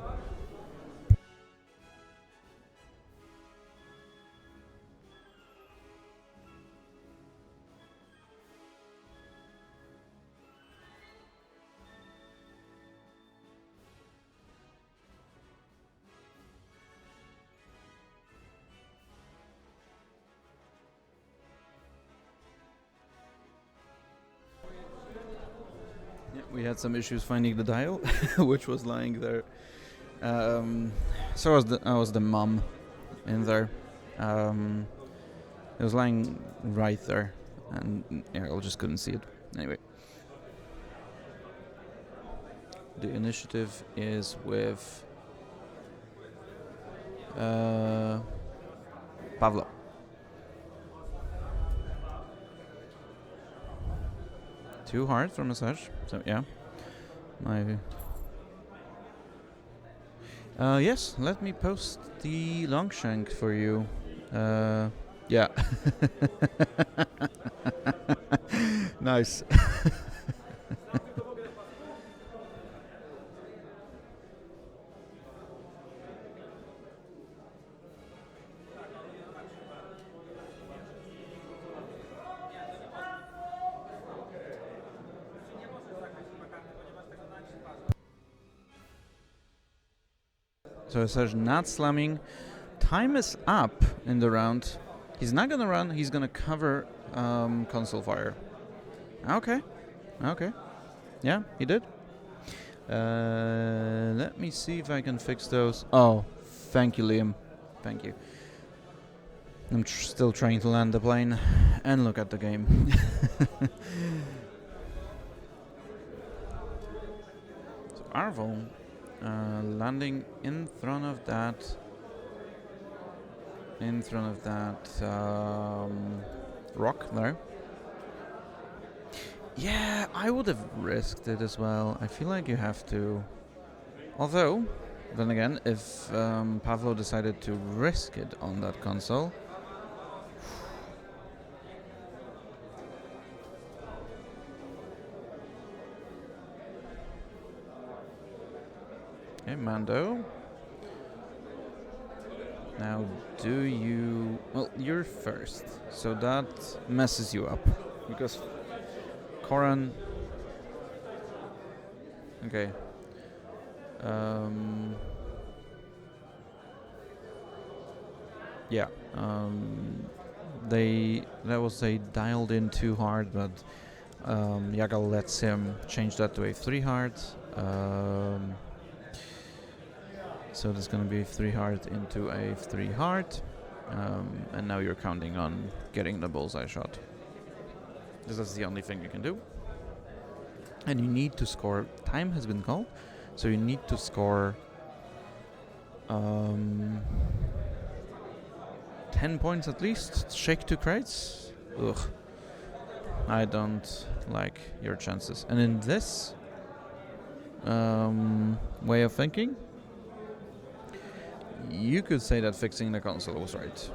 We had some issues finding the dial, which was lying there. So was the mum in there. It was lying right there, and yeah, I just couldn't see it. Anyway, the initiative is with Pawlo. Too hard from Asajj, so yeah. Yes, let me post the Longshank for you. Yeah. Nice. So it says not slamming. Time is up in the round. He's not gonna run, he's gonna cover console fire. Okay. Okay. Yeah, he did. Let me see if I can fix those. Oh, thank you, Liam. Thank you. I'm still trying to land the plane and look at the game. So Arvo landing in front of that. Rock there. Yeah, I would have risked it as well. I feel like you have to. Although, then again, if Pawlo decided to risk it on that console. Okay, Mando. Now, do you... Well, you're first, so that messes you up. Because Koran... Okay. Yeah. They dialed in too hard, but Jagal lets him change that to a 3 hard. So there's going to be 3 hard into a 3 hard, and now you're counting on getting the bullseye shot. That's the only thing you can do. And you need to score. Time has been called, so you need to score 10 points at least. Shake 2 crates. Ugh. I don't like your chances. And in this way of thinking, you could say that fixing the console was right.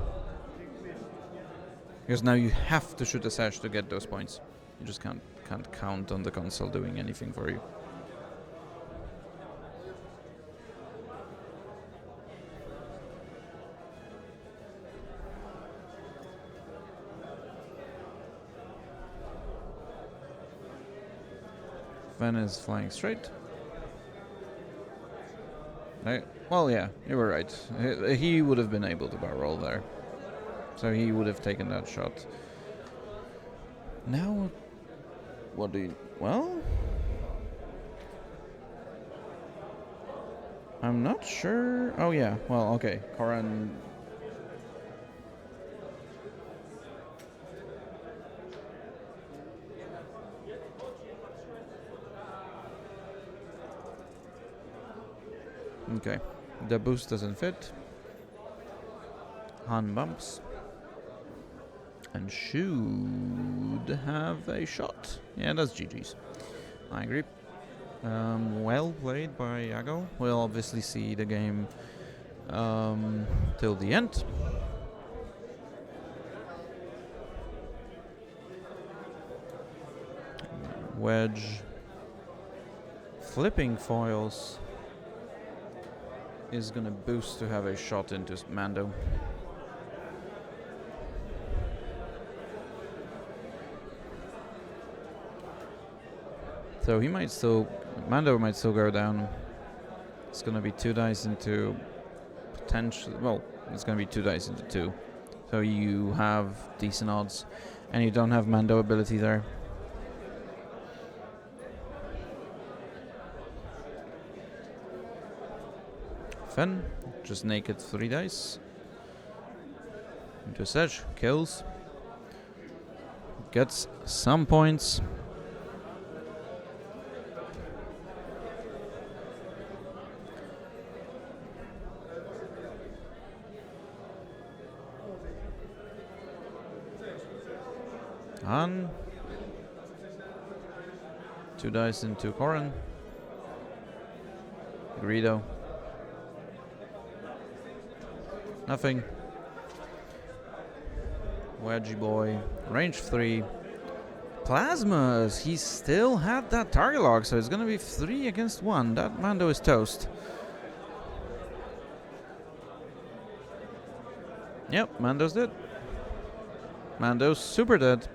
Because now you have to shoot a sash to get those points. You just can't count on the console doing anything for you. Van is flying straight. Well, yeah, you were right. He would have been able to barrel roll there. So he would have taken that shot. Now, what do you... Well... I'm not sure... Oh, yeah. Well, okay. Koran... Okay. The boost doesn't fit. Han bumps. And should have a shot. Yeah, that's GG's. I agree. Well played by Jagal. We'll obviously see the game till the end. Wedge. Flipping foils is gonna boost to have a shot into Mando. So he might still, Mando might still go down. It's gonna be 2 dice into potential, well, it's gonna be 2 dice into 2. So you have decent odds, and you don't have Mando ability there. Fen, just naked 3 dice. Into a sedge, kills. Gets some points. Han. 2 dice into Koran. Greedo. Wedgie boy. Range 3. Plasmas. He still had that target lock, so it's gonna be 3 against 1. That Mando is toast. Yep, Mando's dead. Mando's super dead.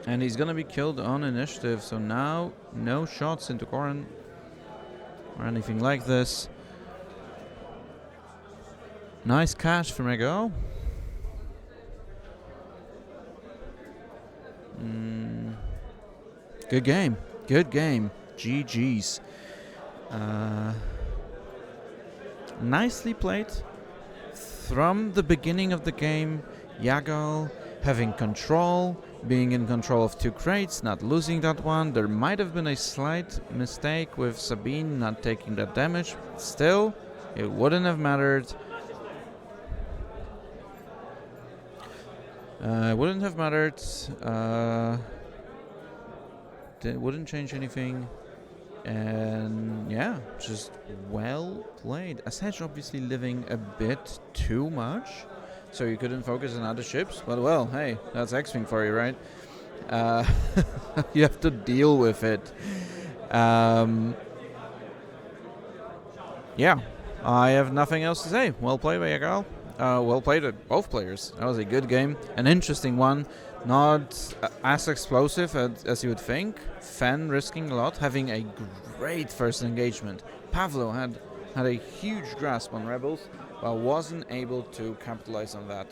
And he's gonna be killed on initiative, so now no shots into Corin or anything like this. Nice catch from Jagal. Good game. Good game. GG's. Nicely played. From the beginning of the game, Jagal having control, being in control of 2 crates, not losing that one. There might have been a slight mistake with Sabine not taking that damage. Still, it wouldn't have mattered. It wouldn't have mattered. It wouldn't change anything. And yeah, just well played. Asaj obviously living a bit too much, so you couldn't focus on other ships. But well, hey, that's X-Wing for you, right? You have to deal with it. Yeah, I have nothing else to say. Well played by Jagal. Well played at both players. That was a good game, an interesting one. Not as explosive as you would think. Fen risking a lot, having a great first engagement. Pawlo had a huge grasp on Rebels, but wasn't able to capitalize on that.